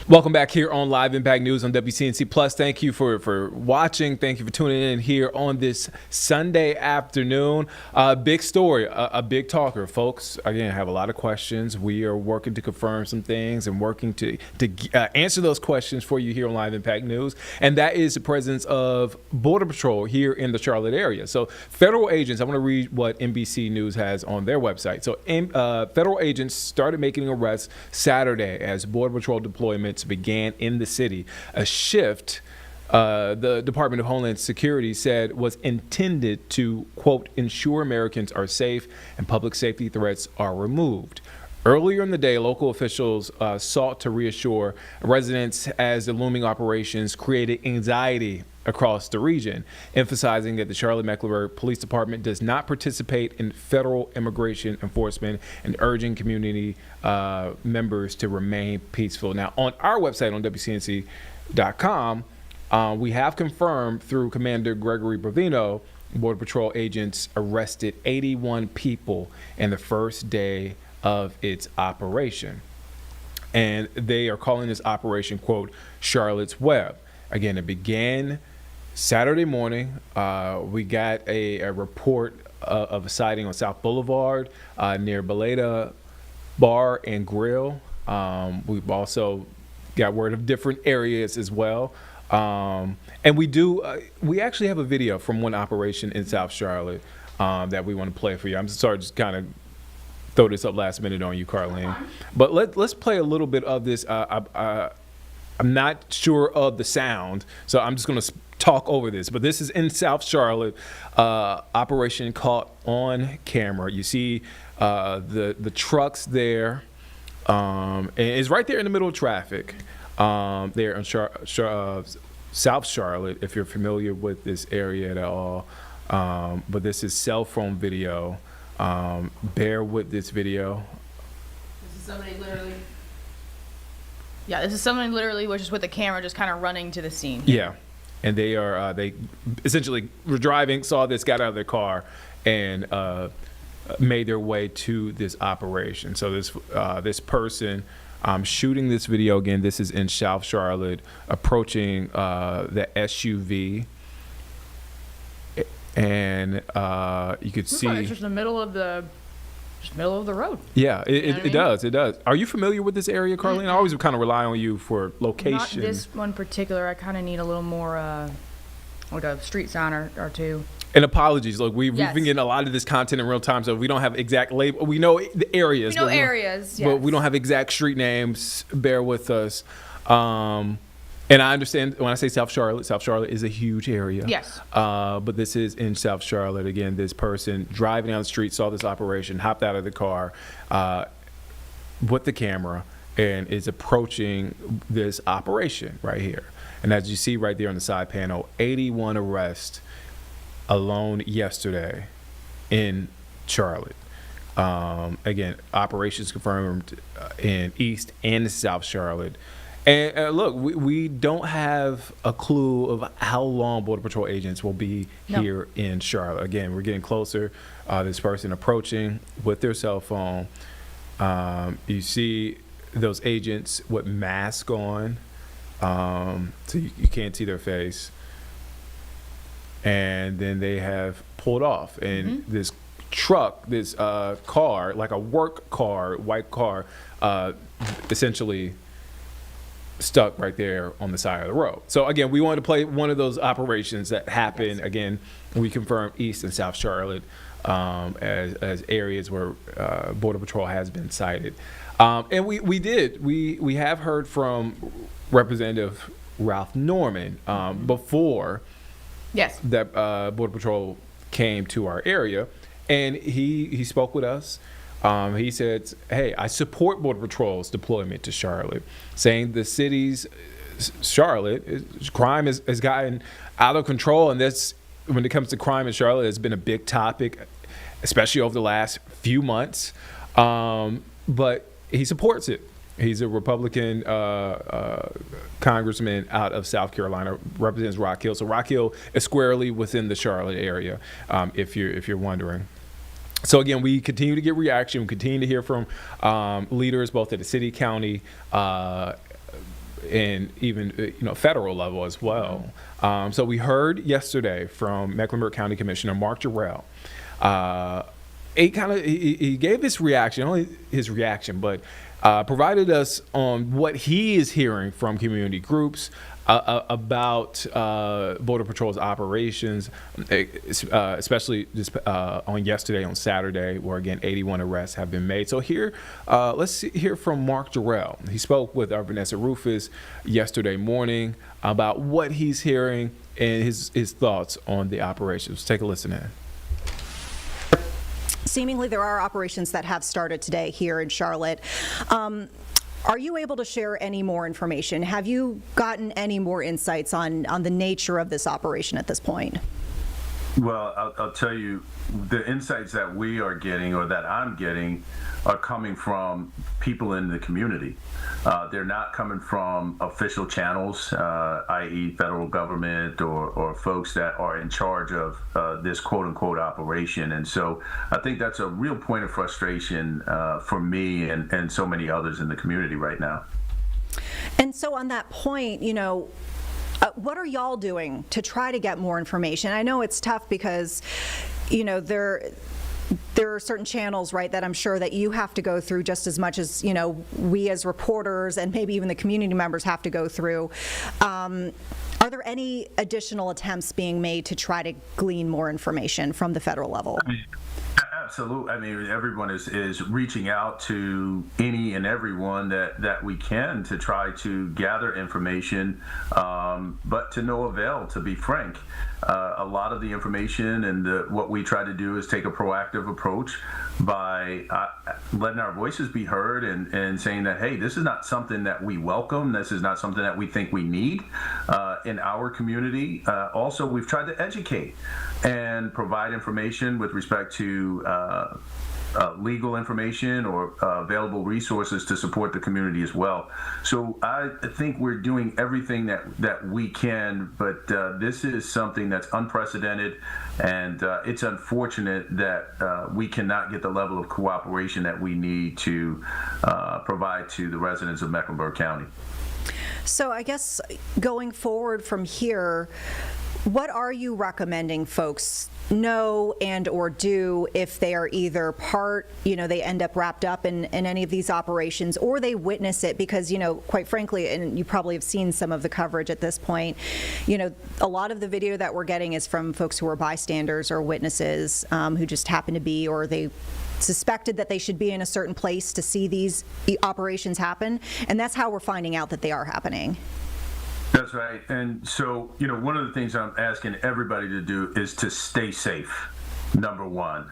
Welcome back here on Live Impact News on WCNC Plus. Thank you for watching. Thank you for tuning in here on this Sunday afternoon. Big story, a big talker, folks. Again, I have a lot of questions. We are working to confirm some things and working to answer those questions for you here on Live Impact News. And that is the presence of Border Patrol here in the Charlotte area. So federal agents, I want to read what NBC News has on their website. So federal agents started making arrests Saturday as Border Patrol deployments began in the city. A shift the Department of Homeland Security said was intended to, quote, ensure Americans are safe and public safety threats are removed. Earlier in the day, local officials sought to reassure residents as the looming operations created anxiety across the region, emphasizing that the Charlotte-Mecklenburg Police Department does not participate in federal immigration enforcement and urging community members to remain peaceful. Now, on our website on WCNC.com, we have confirmed through Commander Gregory Bravino, Border Patrol agents arrested 81 people in the first day of its operation. And they are calling this operation, quote, Charlotte's Web. Again, it began Saturday morning. We got a report of a sighting on South Boulevard near Beleda Bar and Grill. We've also got word of different areas as well. And we actually have a video from one operation in South Charlotte that we want to play for you. I'm sorry, just kind of throw this up last minute on you, Carlene. But let's play a little bit of this. I'm not sure of the sound, so I'm just going to talk over this. But this is in South Charlotte, operation caught on camera. You see the trucks there, and it's right there in the middle of traffic. There in South Charlotte, if you're familiar with this area at all. But this is cell phone video. Bear with this video. This is somebody literally was just with the camera just kind of running to the scene. Yeah. And they essentially were driving, saw this, got out of their car, and made their way to this operation. So this person shooting this video, again, this is in South Charlotte, approaching the SUV. And you could see it's just in the middle of the road. Yeah, it does. Are you familiar with this area, Carlene? I always kind of rely on you for location. Not this one particular. I kind of need a little more like a street sign or two. And apologies. Look, we've been getting a lot of this content in real time, so we don't have exact label. We know the areas. But we don't have exact street names. Bear with us. And I understand when I say South Charlotte is a huge area. Yes. But this is in South Charlotte. Again, this person driving down the street, saw this operation, hopped out of the car with the camera, and is approaching this operation right here. And as you see right there on the side panel, 81 arrests alone yesterday in Charlotte. Again, operations confirmed in East and South Charlotte. And look, we don't have a clue of how long Border Patrol agents will be here in Charlotte. Again, we're getting closer. This person approaching with their cell phone. You see those agents with masks on, so you can't see their face. And then they have pulled off. And this truck, this car, like a work car, white car, essentially stuck right there on the side of the road. So again, we wanted to play one of those operations that happened. Again, we confirmed East and South Charlotte as areas where Border Patrol has been cited. And we have heard from Representative Ralph Norman before that Border Patrol came to our area, and he spoke with us. He said, hey, I support Border Patrol's deployment to Charlotte, saying the city's Charlotte, crime has gotten out of control. And this, when it comes to crime in Charlotte, has been a big topic, especially over the last few months. But he supports it. He's a Republican congressman out of South Carolina, represents Rock Hill. So Rock Hill is squarely within the Charlotte area, if you're wondering. So again, we continue to get reaction. We continue to hear from leaders both at the city, county, and even federal level as well. So we heard yesterday from Mecklenburg County Commissioner Mark Jerrell. He gave his reaction, only his reaction, but provided us on what he is hearing from community groups about Border Patrol's operations, especially on yesterday, on Saturday, where again 81 arrests have been made. So here, let's hear from Mark Jerrell. He spoke with our Vanessa Rufus yesterday morning about what he's hearing and his thoughts on the operations. Take a listen in. Seemingly, there are operations that have started today here in Charlotte. Are you able to share any more information? Have you gotten any more insights on the nature of this operation at this point? Well, I'll tell you, the insights that we are getting, or that I'm getting, are coming from people in the community. They're not coming from official channels, i.e. federal government or folks that are in charge of this quote-unquote operation. And so I think that's a real point of frustration for me and so many others in the community right now. And so on that point, what are y'all doing to try to get more information? I know it's tough because, there are certain channels, right, that I'm sure that you have to go through just as much as, we as reporters and maybe even the community members have to go through. Are there any additional attempts being made to try to glean more information from the federal level? Absolutely. I mean, everyone is reaching out to any and everyone that we can to try to gather information, but to no avail, to be frank. A lot of the information and what we try to do is take a proactive approach by letting our voices be heard and saying that, hey, this is not something that we welcome. This is not something that we think we need in our community. Also, we've tried to educate and provide information with respect to legal information or available resources to support the community as well. So I think we're doing everything that we can, but this is something that's unprecedented, and it's unfortunate that we cannot get the level of cooperation that we need to provide to the residents of Mecklenburg County. So I guess going forward from here, what are you recommending folks know and or do if they are either part, they end up wrapped up in any of these operations, or they witness it? Because, quite frankly, and you probably have seen some of the coverage at this point, a lot of the video that we're getting is from folks who are bystanders or witnesses who just happen to be, or they suspected that they should be in a certain place to see these operations happen, and that's how we're finding out that they are happening. That's right. And so, one of the things I'm asking everybody to do is to stay safe. Number one,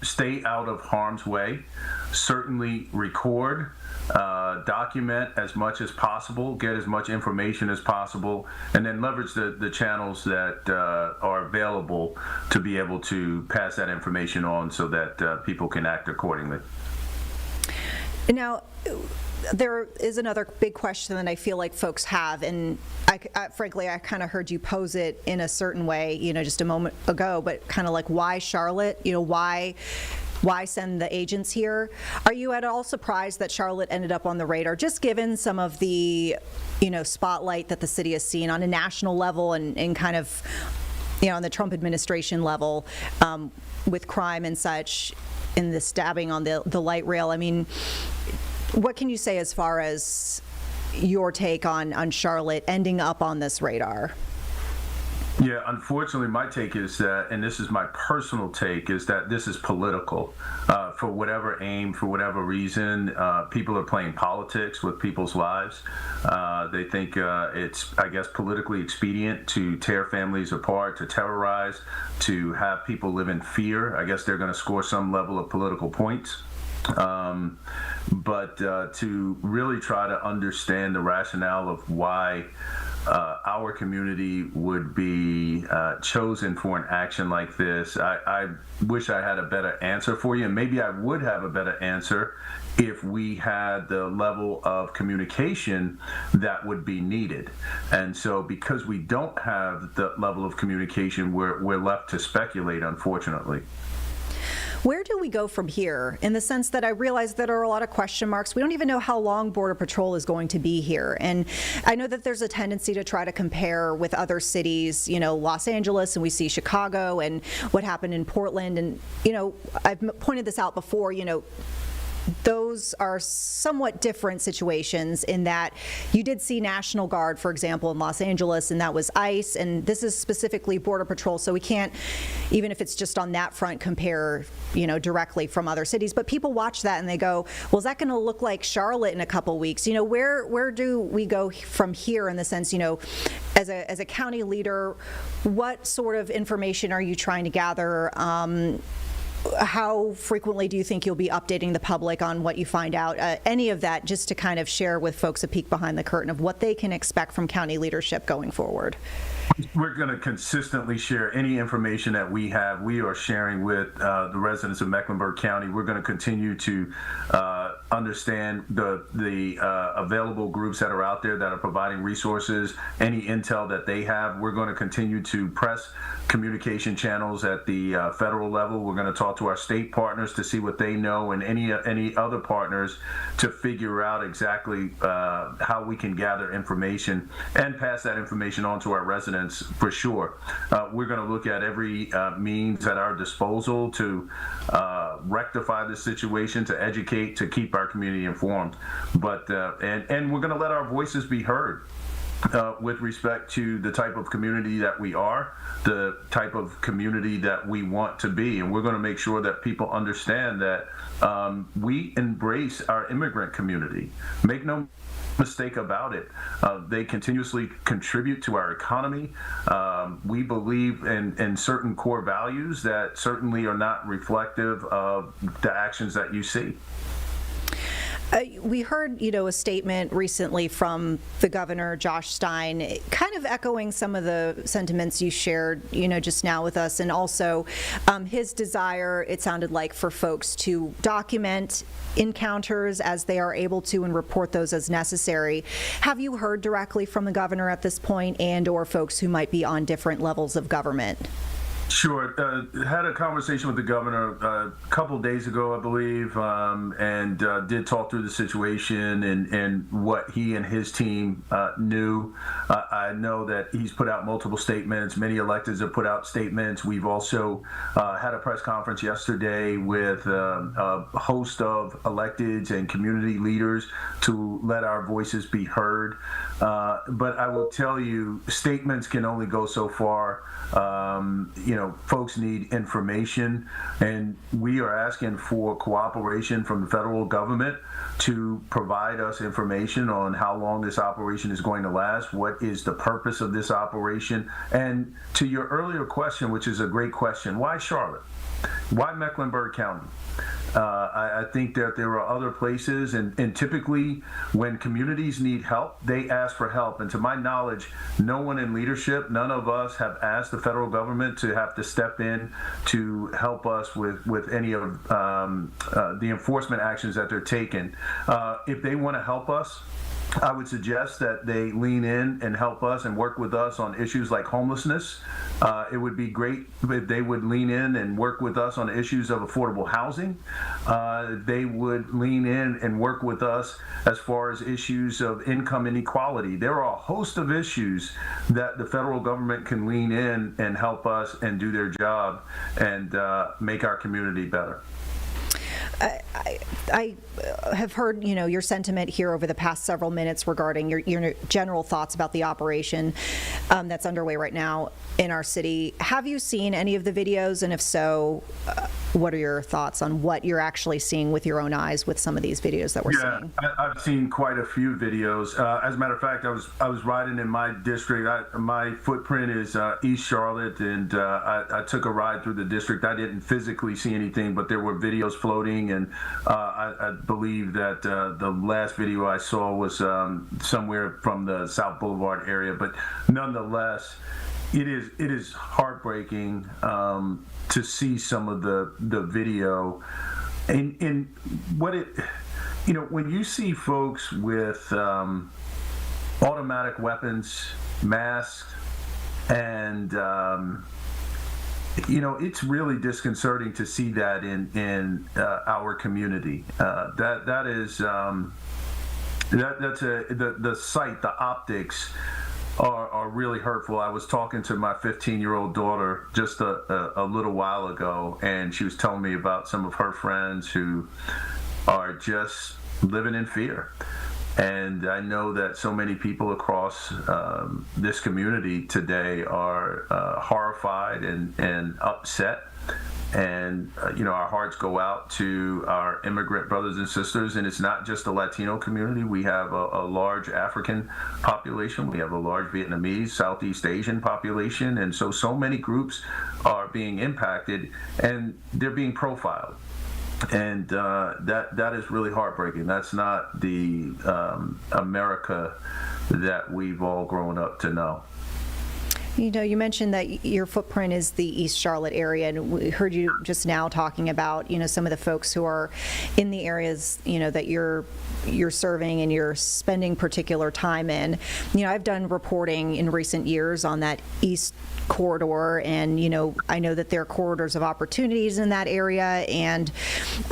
stay out of harm's way. Certainly record, document as much as possible, get as much information as possible, and then leverage the channels that are available to be able to pass that information on so that people can act accordingly. Now, there is another big question that I feel like folks have, and frankly, I kind of heard you pose it in a certain way, just a moment ago, but kind of like, why Charlotte? Why send the agents here? Are you at all surprised that Charlotte ended up on the radar, just given some of the, spotlight that the city has seen on a national level and kind of, on the Trump administration level with crime and such, in the stabbing on the light rail? I mean, what can you say as far as your take on Charlotte ending up on this radar? Yeah, unfortunately, my take is that, and this is my personal take, is that this is political. For whatever aim, for whatever reason, people are playing politics with people's lives. They think it's, I guess, politically expedient to tear families apart, to terrorize, to have people live in fear. I guess they're going to score some level of political points. But to really try to understand the rationale of why our community would be chosen for an action like this, I wish I had a better answer for you, and maybe I would have a better answer if we had the level of communication that would be needed. And so because we don't have the level of communication, we're left to speculate, unfortunately. Where do we go from here, in the sense that I realize that there are a lot of question marks? We don't even know how long Border Patrol is going to be here. And I know that there's a tendency to try to compare with other cities, Los Angeles, and we see Chicago and what happened in Portland. And, I've pointed this out before, those are somewhat different situations in that you did see National Guard, for example, in Los Angeles, and that was ICE, and this is specifically Border Patrol, so we can't, even if it's just on that front, compare, directly from other cities. But people watch that and they go, well, is that going to look like Charlotte in a couple weeks? Where do we go from here, in the sense, as a county leader, what sort of information are you trying to gather? How frequently do you think you'll be updating the public on what you find out? Any of that, just to kind of share with folks a peek behind the curtain of what they can expect from county leadership going forward. We're going to consistently share any information that we have. We are sharing with the residents of Mecklenburg County. We're going to continue to understand the available groups that are out there that are providing resources, any intel that they have. We're going to continue to press communication channels at the federal level. We're going to talk to our state partners to see what they know, and any other partners to figure out exactly how we can gather information and pass that information on to our residents for sure. We're going to look at every means at our disposal to rectify this situation, to educate, to keep our community informed. But and we're going to let our voices be heard. With respect to the type of community that we are, the type of community that we want to be. And we're going to make sure that people understand that we embrace our immigrant community. Make no mistake about it. They continuously contribute to our economy. We believe in certain core values that certainly are not reflective of the actions that you see. We heard, a statement recently from the governor, Josh Stein, kind of echoing some of the sentiments you shared, just now with us, and also his desire, it sounded like, for folks to document encounters as they are able to and report those as necessary. Have you heard directly from the governor at this point, and/or folks who might be on different levels of government? Sure. Had a conversation with the governor a couple days ago, I believe, and did talk through the situation and what he and his team knew. I know that he's put out multiple statements. Many electeds have put out statements. We've also had a press conference yesterday with a host of electeds and community leaders to let our voices be heard. But I will tell you, statements can only go so far. Folks need information, and we are asking for cooperation from the federal government to provide us information on how long this operation is going to last, what is the purpose of this operation, and to your earlier question, which is a great question, why Charlotte? Why Mecklenburg County? I think that there are other places, and typically when communities need help, they ask for help. And to my knowledge, no one in leadership, none of us have asked the federal government to have to step in to help us with any of the enforcement actions that they're taking. If they want to help us, I would suggest that they lean in and help us and work with us on issues like homelessness. It would be great if they would lean in and work with us on issues of affordable housing. They would lean in and work with us as far as issues of income inequality. There are a host of issues that the federal government can lean in and help us and do their job and make our community better. I have heard, your sentiment here over the past several minutes regarding your general thoughts about the operation that's underway right now in our city. Have you seen any of the videos? And if so, what are your thoughts on what you're actually seeing with your own eyes with some of these videos that we're seeing? I've seen quite a few videos. As a matter of fact, I was riding in my district. My footprint is East Charlotte, and I took a ride through the district. I didn't physically see anything, but there were videos floating, and I believe that the last video I saw was somewhere from the South Boulevard area. But nonetheless, it is heartbreaking to see some of the video, and what it, when you see folks with automatic weapons, masked, and it's really disconcerting to see that in our community. That is that's the sight, the optics are really hurtful. I was talking to my 15-year-old daughter just a little while ago, and she was telling me about some of her friends who are just living in fear. And I know that so many people across this community today are horrified and upset. And, our hearts go out to our immigrant brothers and sisters. And it's not just the Latino community. We have a large African population. We have a large Vietnamese, Southeast Asian population. And so many groups are being impacted, and they're being profiled. And that is really heartbreaking. That's not the America that we've all grown up to know. You mentioned that your footprint is the East Charlotte area, and we heard you just now talking about, some of the folks who are in the areas, that you're serving and you're spending particular time in. I've done reporting in recent years on that East corridor, and I know that there are corridors of opportunities in that area, and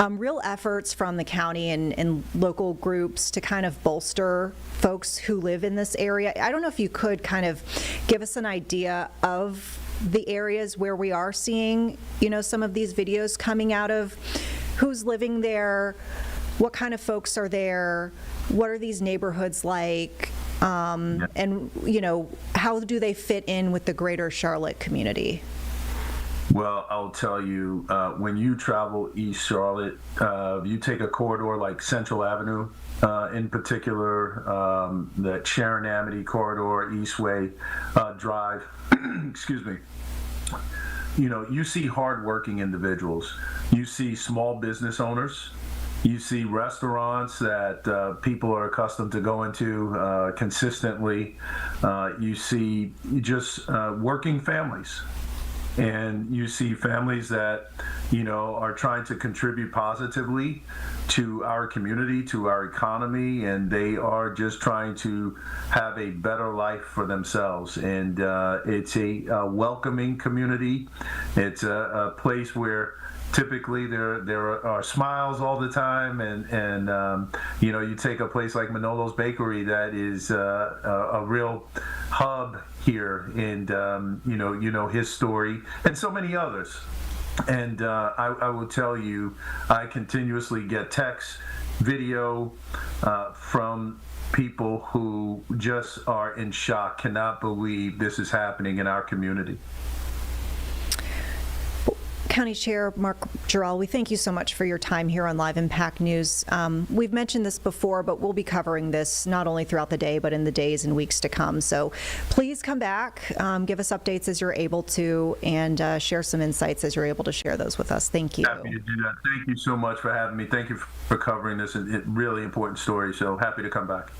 real efforts from the county and local groups to kind of bolster folks who live in this area. I don't know if you could kind of give us an idea of the areas where we are seeing, some of these videos coming out of, who's living there, what kind of folks are there, what are these neighborhoods like, and how do they fit in with the greater Charlotte community? Well, I'll tell you, when you travel East Charlotte, you take a corridor like Central Avenue, in particular, the Sharon Amity corridor, Eastway Drive, excuse me. You see hardworking individuals. You see small business owners. You see restaurants that people are accustomed to going to consistently. You see just working families. And you see families that, are trying to contribute positively to our community, to our economy, and they are just trying to have a better life for themselves. And it's a welcoming community. It's a place where typically there are smiles all the time, and you take a place like Manolo's Bakery that is a real hub here, and his story and so many others. And I will tell you, I continuously get texts, video from people who just are in shock, cannot believe this is happening in our community. County Chair Mark Jerrell, we thank you so much for your time here on Live Impact News. We've mentioned this before, but we'll be covering this not only throughout the day, but in the days and weeks to come. So please come back, give us updates as you're able to, and share some insights as you're able to share those with us. Thank you. Happy to do that. Thank you so much for having me. Thank you for covering this really important story. So happy to come back.